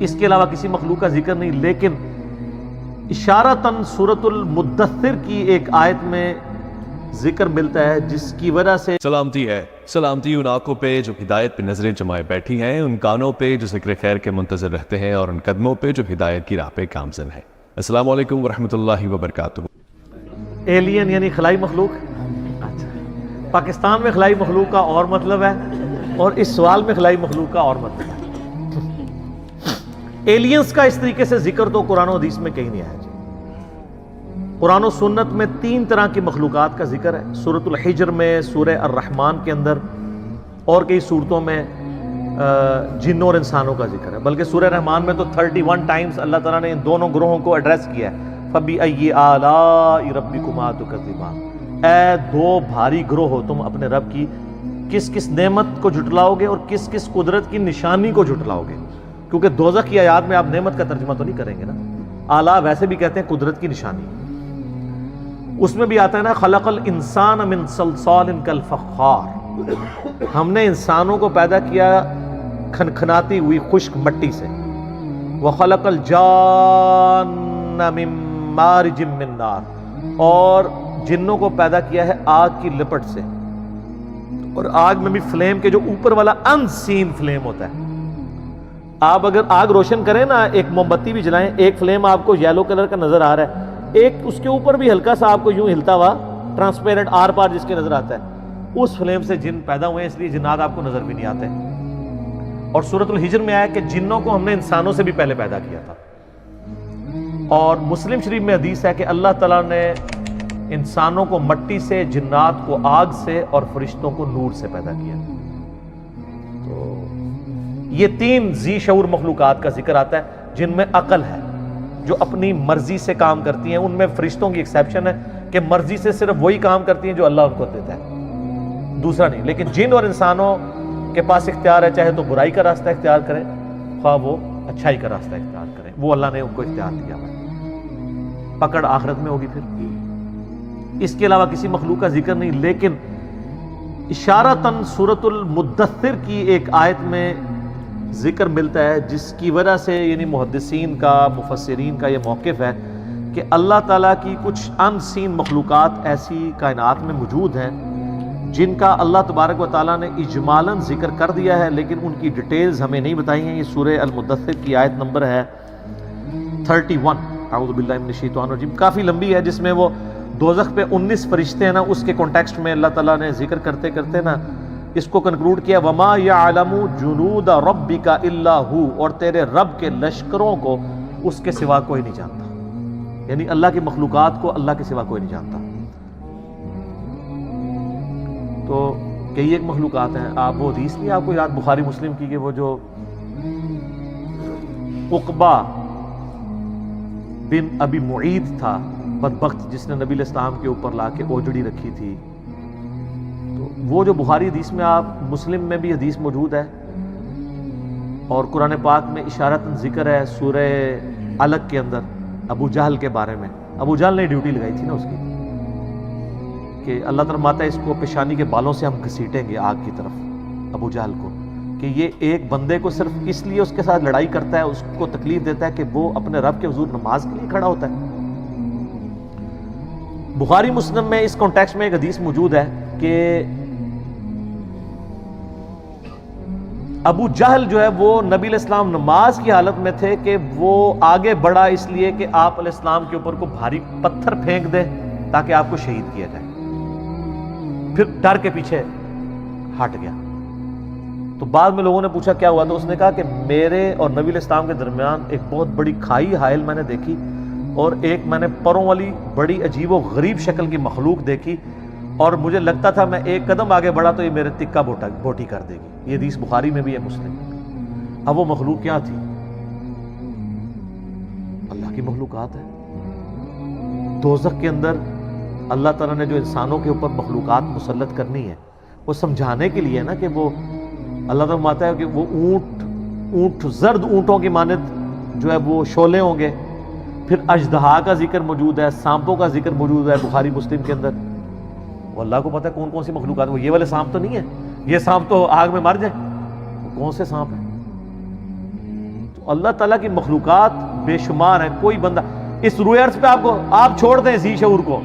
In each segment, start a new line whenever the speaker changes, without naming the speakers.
اس کے علاوہ کسی مخلوق کا ذکر نہیں، لیکن اشارتاً سورۃ المدثر کی ایک آیت میں ذکر ملتا ہے جس کی وجہ سے
سلامتی ان آنکھوں پہ جو ہدایت پہ نظریں جمائے بیٹھی ہیں، ان کانوں پہ جو ذکر خیر کے منتظر رہتے ہیں، اور ان قدموں پہ جو ہدایت کی راہ پہ گامزن ہے۔ السلام علیکم ورحمۃ اللہ وبرکاتہ۔
ایلین یعنی خلائی مخلوق، اچھا پاکستان میں خلائی مخلوق کا اور مطلب ہے اور اس سوال میں خلائی مخلوق کا اور مطلب ہے۔ ایلینز کا اس طریقے سے ذکر تو قرآن و حدیث میں کہیں نہیں آیا جی۔ قرآن و سنت میں 3 طرح کی مخلوقات کا ذکر ہے، سورۃ الحجر میں، سورہ الرحمن کے اندر، اور کئی صورتوں میں جنوں اور انسانوں کا ذکر ہے، بلکہ سورہ رحمان میں تو 31 ٹائمز اللہ تعالیٰ نے ان دونوں گروہوں کو ایڈریس کیا ہے۔ فَبِأَيِّ آلَاءِ رَبِّكُمَا تُكَذِّبَانِ، اے دو بھاری گروہ ہو، تم اپنے رب کی کس کس نعمت کو جھٹلاؤ گے اور کس کس قدرت کی نشانی کو جھٹلاؤ گے، کیونکہ دوزخ کی آیات میں آپ نعمت کا ترجمہ تو نہیں کریں گے نا، آلہ ویسے بھی کہتے ہیں قدرت کی نشانی، اس میں بھی آتا ہے نا خلق الانسان من صلصال کالفخار، ہم نے انسانوں کو پیدا کیا کھنکھناتی ہوئی خشک مٹی سے، وخلق الجان من مارج من نار، اور جنوں کو پیدا کیا ہے آگ کی لپٹ سے، اور آگ میں بھی فلیم کے جو اوپر والا ان سین فلیم ہوتا ہے، آپ اگر آگ روشن کریں نا، ایک موم بتی بھی جلائیں، ایک فلیم آپ کو یلو کلر کا نظر آ رہا ہے، ایک اس کے اوپر بھی ہلکا سا آپ کو یوں ہلتا ہوا ٹرانسپیرنٹ آر پار جس کے نظر آتا ہے، اس فلیم سے جن پیدا ہوئے ہیں، اس لیے جنات آپ کو نظر بھی نہیں آتے۔ اور سورۃ الحجر میں آیا کہ جنوں کو ہم نے انسانوں سے بھی پہلے پیدا کیا تھا، اور مسلم شریف میں حدیث ہے کہ اللہ تعالیٰ نے انسانوں کو مٹی سے، جنات کو آگ سے، اور فرشتوں کو نور سے پیدا کیا۔ تو یہ 3 ذی شعور مخلوقات کا ذکر آتا ہے جن میں عقل ہے، جو اپنی مرضی سے کام کرتی ہیں، ان میں فرشتوں کی ایکسیپشن ہے کہ مرضی سے صرف وہی کام کرتی ہیں جو اللہ ان کو دیتا ہے، دوسرا نہیں۔ لیکن جن اور انسانوں کے پاس اختیار ہے، چاہے تو برائی کا راستہ اختیار کریں، خواہ وہ اچھائی کا راستہ اختیار کریں، وہ اللہ نے ان کو اختیار دیا ہے، پکڑ آخرت میں ہوگی پھر۔ اس کے علاوہ کسی مخلوق کا ذکر نہیں، لیکن اشارتاً سورۃ المدثر کی ایک آیت میں ذکر ملتا ہے جس کی وجہ سے یعنی محدثین کا، مفسرین کا یہ موقف ہے کہ اللہ تعالیٰ کی کچھ ان سین مخلوقات ایسی کائنات میں موجود ہیں جن کا اللہ تبارک و تعالیٰ نے اجمالاً ذکر کر دیا ہے، لیکن ان کی ڈیٹیلز ہمیں نہیں بتائی ہیں۔ یہ سورہ المدثر کی آیت نمبر ہے 31، اعوذ باللہ من الشیطان الرجیم، کافی لمبی ہے، جس میں وہ دوزخ پہ 19 فرشتے ہیں نا، اس کے کانٹیکسٹ میں اللہ تعالیٰ نے ذکر کرتے کرتے نا اس کو کنکلوڈ کیا، وَمَا يَعْلَمُ جُنُودَ رَبِّكَ إِلَّا هُ، اور تیرے رب کے لشکروں کو اس کے سوا کوئی نہیں جانتا، یعنی اللہ کی مخلوقات کو اللہ کے سوا کوئی نہیں جانتا۔ تو کئی ایک مخلوقات ہیں، آپ وہ حدیث نہیں آپ کو یاد بخاری مسلم کی کہ وہ جو عقبہ بن ابی معید تھا بدبخت، جس نے نبی علیہ السلام کے اوپر لا کے اوجڑی رکھی تھی، تو وہ جو بخاری حدیث میں، آپ مسلم میں بھی حدیث موجود ہے، اور قرآن پاک میں اشارتاً ذکر ہے سورہ علق کے اندر ابو جہل کے بارے میں۔ ابو جہل نے ڈیوٹی لگائی تھی نا اس کی کہ اللہ تعالیٰ فرماتا ہے اس کو پیشانی کے بالوں سے ہم گھسیٹیں گے آگ کی طرف، ابو جہل کو، کہ یہ ایک بندے کو صرف اس لیے اس کے ساتھ لڑائی کرتا ہے، اس کو تکلیف دیتا ہے کہ وہ اپنے رب کے حضور نماز کے لیے کھڑا ہوتا ہے۔ بخاری مسلم میں اس کانٹیکسٹ میں ایک حدیث موجود ہے کہ ابو جہل جو ہے وہ نبی علیہ السلام نماز کی حالت میں تھے کہ وہ آگے بڑھا اس لیے کہ آپ علیہ السلام کے اوپر کو بھاری پتھر پھینک دے تاکہ آپ کو شہید کیا جائے، پھر ڈر کے پیچھے ہٹ گیا۔ تو بعد میں لوگوں نے پوچھا کیا ہوا، تو اس نے کہا کہ میرے اور نبی علیہ السلام کے درمیان ایک بہت بڑی کھائی حائل میں نے دیکھی، اور ایک میں نے پروں والی بڑی عجیب و غریب شکل کی مخلوق دیکھی، اور مجھے لگتا تھا میں ایک قدم آگے بڑھا تو یہ میرے تکہ بوٹی کر دے گی۔ یہ حدیث بخاری میں بھی ہے، مسلم میں۔ اب وہ مخلوق کیا تھی؟ اللہ کی مخلوقات ہے۔ دوزخ کے اندر اللہ تعالیٰ نے جو انسانوں کے اوپر مخلوقات مسلط کرنی ہے، وہ سمجھانے کے لیے نا کہ وہ اللہ تعالیٰ فرماتا ہے کہ وہ اونٹ زرد اونٹوں کی مانند جو ہے وہ شعلے ہوں گے، پھر اژدہا کا ذکر موجود ہے، سانپوں کا ذکر موجود ہے بخاری مسلم کے اندر۔ وہ اللہ کو پتہ ہے کون کون سی مخلوقات، وہ یہ والے سانپ تو نہیں ہے، یہ سانپ تو آگ میں مر جائے، وہ کون سے سانپ ہیں؟ اللہ تعالیٰ کی مخلوقات بے شمار ہیں. کوئی بندہ اس روئے ارض پہ آپ چھوڑ دیں ذی شعور کو,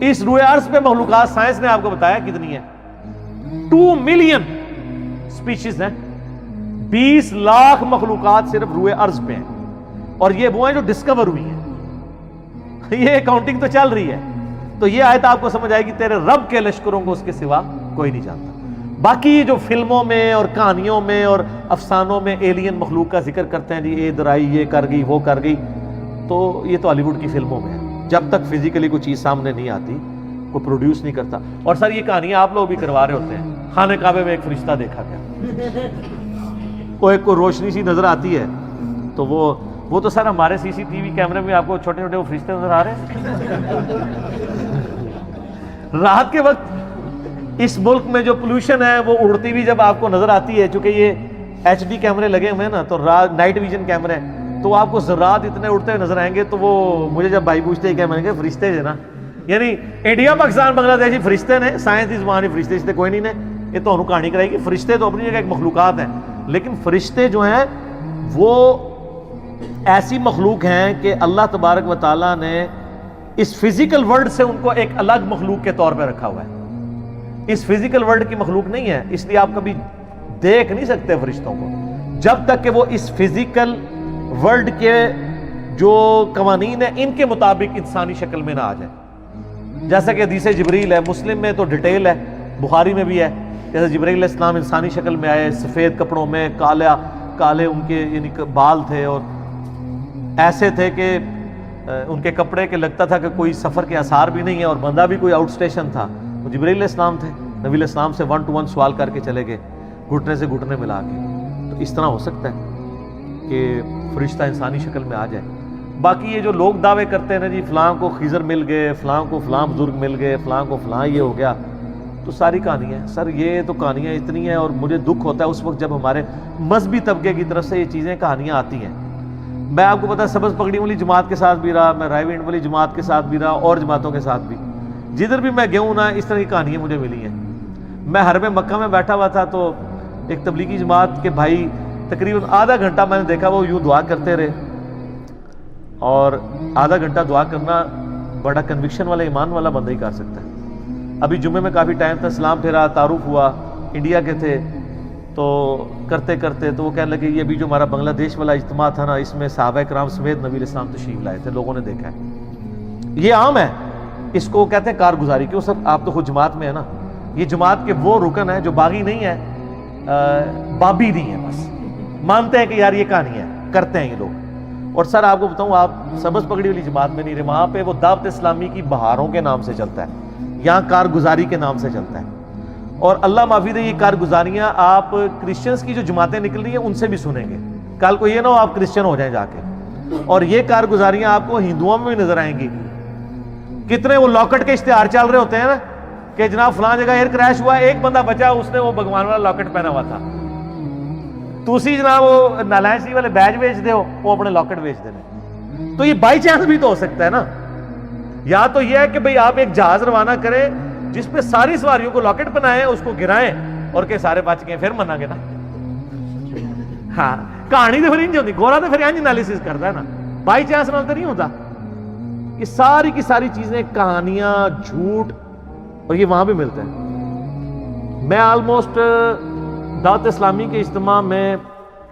اس روئے ارض پہ مخلوقات سائنس نے آپ کو بتایا کتنی ہیں. 2 ملین سپیشیز ہیں, 20 لاکھ مخلوقات صرف روئے ارض پہ ہیں, اور یہ وہ ہیں جو ڈسکور ہوئی ہیں. یہ کاؤنٹنگ تو چل رہی ہے. تو یہ آیت آپ کو سمجھ آئے گی تیرے رب کے لشکروں کو اس کے سوا کوئی نہیں جانتا. باقی جو فلموں میں اور کہانیوں میں اور افسانوں میں ایلین مخلوق کا ذکر کرتے ہیں, جی ادھر آئی, یہ کر گئی, وہ کر گئی, تو یہ تو ہالی ووڈ کی فلموں میں ہے. جب تک فزیکلی کوئی چیز سامنے نہیں آتی کوئی پروڈیوس نہیں کرتا. اور سر یہ کہانیاں آپ لوگ بھی کروا رہے ہوتے ہیں. خانہ کعبے میں ایک فرشتہ دیکھا گیا, وہ ایک کو روشنی سی نظر آتی ہے, تو وہ تو سر ہمارے سی سی ٹی وی کیمرے میں آپ کو چھوٹے چھوٹے وہ فرشتے نظر آ رہے ہیں. رات کے وقت اس ملک میں جو پولوشن ہے وہ اڑتی بھی جب آپ کو نظر آتی ہے, چونکہ یہ ایچ ڈی کیمرے لگے ہوئے ہیں نا, تو نائٹ ویژن کیمرے ہیں, تو آپ کو ذرات اتنے اڑتے ہوئے نظر آئیں گے. تو وہ مجھے جب بھائی پوچھتے ہیں کہ میں نے کہا فرشتے جو نا, یعنی انڈیا پاکستان بنگلہ دیش فرشتے نے, سائنس کی زبان فرشتے کوئی نہیں نے, یہ تو انہوں کہانی کرائے گی. فرشتے تو اپنی جگہ ایک مخلوقات ہیں, لیکن فرشتے جو ہیں وہ ایسی مخلوق ہیں کہ اللہ تبارک و تعالیٰ نے اس فزیکل ورلڈ سے ان کو ایک الگ مخلوق کے طور پہ رکھا ہوا ہے. اس فزیکل ورلڈ کی مخلوق نہیں ہے, اس لیے آپ کبھی دیکھ نہیں سکتے فرشتوں کو جب تک کہ وہ اس فزیکل ورلڈ کے جو قوانین ہیں ان کے مطابق انسانی شکل میں نہ آ جائے. جیسا کہ حدیث جبریل ہے, مسلم میں تو ڈیٹیل ہے, بخاری میں بھی ہے, جیسے جبریل علیہ السلام انسانی شکل میں آئے, سفید کپڑوں میں, کالے ان کے یعنی بال تھے, اور ایسے تھے کہ ان کے کپڑے کے لگتا تھا کہ کوئی سفر کے آثار بھی نہیں ہے, اور بندہ بھی کوئی آؤٹ اسٹیشن تھا. وہ جبریل علیہ السلام تھے, نبی علیہ السلام سے 1 to 1 سوال کر کے چلے گئے, گھٹنے سے گھٹنے ملا کے. تو اس طرح ہو سکتا ہے کہ فرشتہ انسانی شکل میں آ جائے. باقی یہ جو لوگ دعوے کرتے ہیں نا, جی فلاں کو خضر مل گئے, فلاں کو فلاں بزرگ مل گئے, فلاں کو فلاں یہ ہو گیا, تو ساری کہانیاں ہیں سر. یہ تو کہانیاں اتنی ہیں, اور مجھے دکھ ہوتا ہے اس وقت جب ہمارے مذہبی طبقے کی طرف سے یہ چیزیں کہانیاں آتی ہیں. میں آپ کو پتا سبز پگڑی والی جماعت کے ساتھ بھی رہا, میں رائے وینڈ والی جماعت کے ساتھ بھی رہا, اور جماعتوں کے ساتھ بھی, جدھر بھی میں گیا ہوں نا اس طرح کی کہانیاں مجھے ملی ہیں. میں حرم مکہ میں بیٹھا ہوا تھا, تو ایک تبلیغی جماعت کے بھائی تقریباً آدھا گھنٹہ میں نے دیکھا وہ یوں دعا کرتے رہے, اور آدھا گھنٹہ دعا کرنا بڑا کنوکشن والا ایمان والا بندہ ہی کر سکتا ہے. ابھی جمعے میں کافی ٹائم تھا, سلام پھیرا, تعارف ہوا, انڈیا کے تھے, تو کرتے کرتے تو وہ کہنے لگے یہ ابھی جو ہمارا بنگلہ دیش والا اجتماع تھا نا, اس میں صحابہ کرام سمیت نبی علیہ السلام تشریف لائے تھے, لوگوں نے دیکھا ہے. یہ عام ہے, اس کو کہتے ہیں کارگزاری. کیوں سر, آپ تو خود جماعت میں ہے نا. یہ جماعت کے وہ رکن ہے جو باغی نہیں ہے, بابی نہیں ہے, بس مانتے ہیں کہ یار یہ کہانی ہے, کرتے ہیں یہ لوگ. اور سر آپ کو بتاؤں, آپ سبز پگڑی والی جماعت میں نہیں رہے, وہاں پہ وہ دعوت اسلامی کی بہاروں کے نام سے چلتا ہے, یہاں کارگزاری کے نام سے چلتا ہے. اور اللہ معافی دے, یہ کارگزاریاں آپ کرسچنز کی جو جماعتیں نکل رہی ہیں ان سے بھی سنیں گے. کل کو یہ نہ ہو آپ کرسچن ہو جائیں جا کے. اور یہ کارگزاریاں آپ کو ہندوؤں میں بھی نظر آئیں گی. کتنے وہ لاکٹ کے اشتہار چل رہے ہوتے ہیں نا کہ جناب فلاں جگہ ایئر کریش ہوا, ایک بندہ بچا, اس نے وہ بھگوان والا لاکٹ پہنا ہوا تھا. تسی جناب وہ نالائن سی والے بیج بیچ دے ہو, وہ اپنے لاکٹ بیچ دینے. تو یہ بائی چانس بھی تو ہو سکتا ہے نا. یا تو یہ ہے کہ بھئی آپ ایک جہاز روانہ کریں جس پہ ساری سواریوں کو لاکٹ بنائیں, اس کو گرائیں, اور کہ سارے بچ گئے, پھر منا گے نا. ہاں کہانی تو پھر انج ہوتی, گورا تو پھر انج انالیسس کرتا ہے نا, بائی چانس نال تو نہیں ہوتا. یہ ساری کی ساری چیزیں کہانیاں, جھوٹ, اور یہ وہاں بھی ملتے ہیں. میں آلموسٹ دعوت اسلامی کے اجتماع میں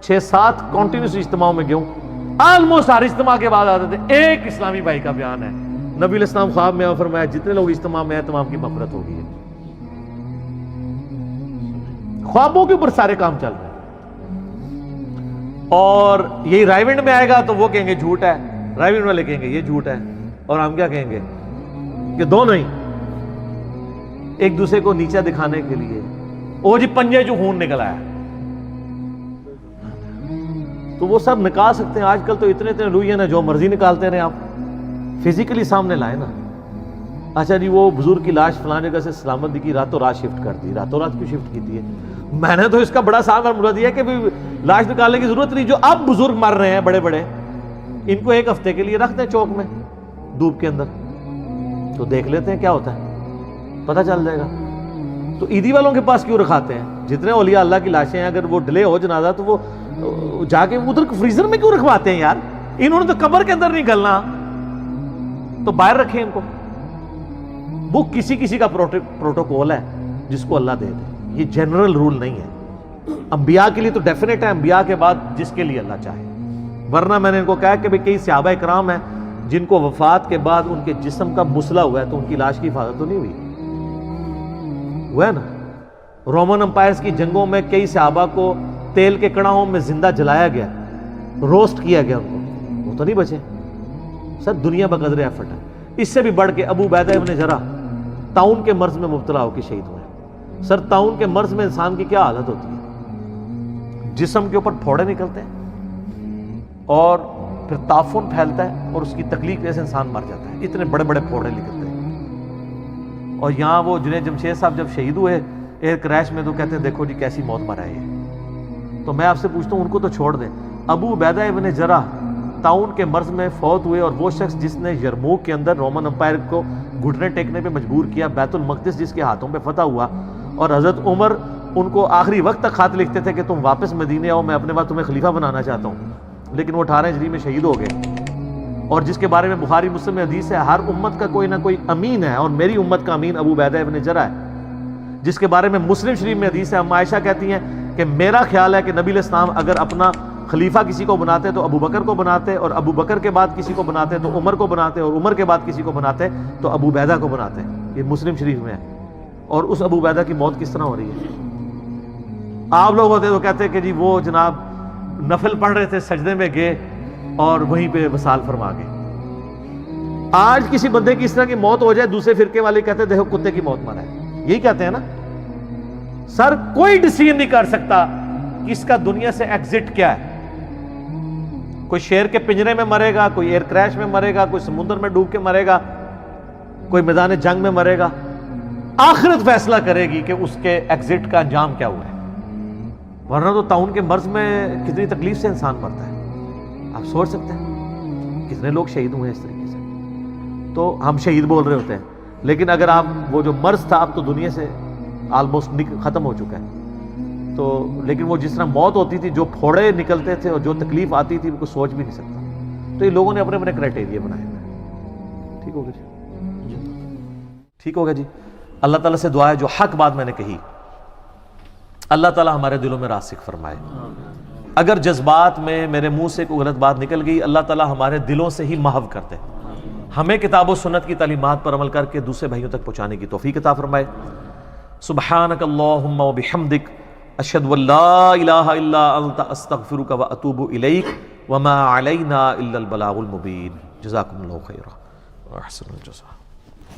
6-7 کنٹینیوس اجتماعوں میں گیا ہوں. آلموسٹ ہر اجتماع کے بعد آتے تھے ایک اسلامی بھائی کا بیان ہے, نبی علیہ السلام خواب میں فرمایا جتنے لوگ اجتماع میں ہیں تمام کی مغفرت ہوگی. خوابوں کے اوپر سارے کام چل رہے ہیں. اور یہی رائے وینڈ میں آئے گا تو وہ کہیں گے جھوٹ ہے, رائے وینڈ والے کہیں گے یہ جھوٹ ہے, اور ہم کیا کہیں گے کہ دونوں ہی ایک دوسرے کو نیچا دکھانے کے لیے. وہ جی پنجے جو خون نکل آیا, تو وہ سب نکال سکتے ہیں. آج کل تو اتنے لوہین ہیں, جو مرضی نکالتے رہے, آپ فزیکلی سامنے لائے نا. اچھا جی وہ بزرگ کی لاش فلاں جگہ سے سلامت کی, راتوں رات شفٹ کر دی. راتوں رات کیوں شفٹ کی تھی؟ میں نے تو اس کا بڑا صاف فارمولا دیا کہ لاش نکالنے کی ضرورت نہیں. جو اب بزرگ مر رہے ہیں بڑے بڑے, ان کو ایک ہفتے کے لیے رکھ دیں چوک میں دھوپ کے اندر, تو دیکھ لیتے ہیں کیا ہوتا ہے, پتہ چل جائے گا. تو عیدی والوں کے پاس کیوں رکھاتے ہیں؟ جتنے اولیاء اللہ کی لاشیں ہیں اگر وہ ڈیلے ہو جنازہ تو وہ جا کے ادھر فریزر میں کیوں رکھواتے ہیں یار؟ انہوں نے تو قبر کے اندر نہیں گلنا، تو باہر رکھیں ان کو۔ وہ کسی کسی کا پروٹوکول ہے جس کو اللہ دے دے، یہ جنرل رول نہیں ہے۔ انبیاء کے لیے تو ڈیفینیٹ ہے، انبیاء کے بعد جس کے لیے اللہ چاہے۔ ورنہ میں نے ان کو کہا کہ کئی صحابہ کرام ہیں جن کو وفات کے بعد ان کے جسم کا مسئلہ ہوا ہے تو ان کی لاش کی حفاظت تو نہیں ہوئی؟ ہوا ہے نا؟ رومن امپائرز کی جنگوں میں کئی صحابہ کو تیل کے کڑاہوں میں زندہ جلایا گیا، روسٹ کیا گیا ان کو، وہ تو نہیں بچے۔ سر دنیا بقدر ایفرٹ ہے۔ اس سے بھی بڑھ کے ابو عبیدہ ابن جراح طاعون کے مرض میں مبتلا ہو کے شہید ہوئے۔ سر طاعون کے مرض میں انسان کی کیا حالت ہوتی ہے؟ جسم کے اوپر پھوڑے نکلتے ہیں اور پھر تعفن پھیلتا ہے اور اس کی تکلیف وجہ سے انسان مر جاتا ہے، اتنے بڑے بڑے پھوڑے نکلتے ہیں۔ اور یہاں وہ جنید جمشید صاحب جب شہید ہوئے ایئر کریش میں تو کہتے ہیں دیکھو جی کیسی موت مرا ہے۔ تو میں آپ سے پوچھتا ہوں ان کو تو چھوڑ دیں، ابو عبیدہ ابن جراح طاعون کے مرض میں فوت ہوئے، اور وہ شخص جس نے یرموک کے اندر رومن امپائر کو گھٹنے ٹیکنے پہ مجبور کیا، بیت المقدس جس کے ہاتھوں پہ فتح ہوا، اور حضرت عمر ان کو آخری وقت تک خط لکھتے تھے کہ تم واپس مدینے آؤ، میں اپنے بعد تمہیں خلیفہ بنانا چاہتا ہوں، لیکن وہ 18 ہجری میں شہید ہو گئے۔ اور جس کے بارے میں بخاری مسلم میں حدیث ہے ہر امت کا کوئی نہ کوئی امین ہے، اور میری امت کا امین ابو عبیدہ ابن جراح ہے، جس کے بارے میں مسلم شریف میں حدیث ہے، ہم عائشہ کہتی ہیں کہ میرا خیال ہے کہ نبی علیہ السلام اگر اپنا خلیفہ کسی کو بناتے تو ابو بکر کو بناتے، اور ابو بکر کے بعد کسی کو بناتے تو عمر کو بناتے، اور عمر کے بعد کسی کو بناتے تو ابو عبیدہ کو بناتے۔ یہ مسلم شریف میں ہے۔ اور اس ابو عبیدہ کی موت کس طرح ہو رہی ہے؟ آپ لوگ ہوتے تو کہتے کہ جی وہ جناب نفل پڑھ رہے تھے، سجدے میں گئے اور وہیں پہ وصال فرما گئے۔ آج کسی بندے کی اس طرح کی موت ہو جائے، دوسرے فرقے والے کہتے دیکھو کتے کی موت مرا ہے، یہی کہتے ہیں نا۔ سر کوئی ڈیسیژن نہیں کر سکتا کہ اس کا دنیا سے ایگزٹ کیا ہے۔ کوئی شیر کے پنجرے میں مرے گا، کوئی ایئر کریش میں مرے گا، کوئی سمندر میں ڈوب کے مرے گا، کوئی میدان جنگ میں مرے گا۔ آخرت فیصلہ کرے گی کہ اس کے ایگزٹ کا انجام کیا ہوا ہے۔ ورنہ تو طاعون کے مرض میں کتنی تکلیف سے انسان مرتا ہے، آپ سوچ سکتے ہیں کتنے لوگ شہید ہوئے ہیں اس طریقے سے۔ تو ہم شہید بول رہے ہوتے ہیں، لیکن اگر آپ وہ جو مرض تھا اب تو دنیا سے آلموسٹ ختم ہو چکا ہے۔ تو لیکن وہ جس طرح موت ہوتی تھی، جو پھوڑے نکلتے تھے اور جو تکلیف آتی تھی، وہ کوئی سوچ بھی نہیں سکتا۔ تو یہ لوگوں نے اپنے اپنے کرائٹیریا بنائے ہیں۔ ٹھیک ہوگا جی؟ ٹھیک ہوگا جی۔ اللہ تعالیٰ سے دعا ہے جو حق بات میں نے کہی اللہ تعالیٰ ہمارے دلوں میں راسخ فرمائے۔ اگر جذبات میں میرے منہ سے کوئی غلط بات نکل گئی، اللہ تعالیٰ ہمارے دلوں سے ہی محو کر دے، ہمیں کتاب و سنت کی تعلیمات پر عمل کر کے دوسرے بھائیوں تک پہنچانے کی توفیق عطا فرمائے۔ سبحانک اللہم و بحمدک، اشہد ان لا الہ الا انت، استغفرک و اتوب الیک، وما علینا الا البلاغ المبین۔ جزاکم اللہ خیرا و احسن الجزاء۔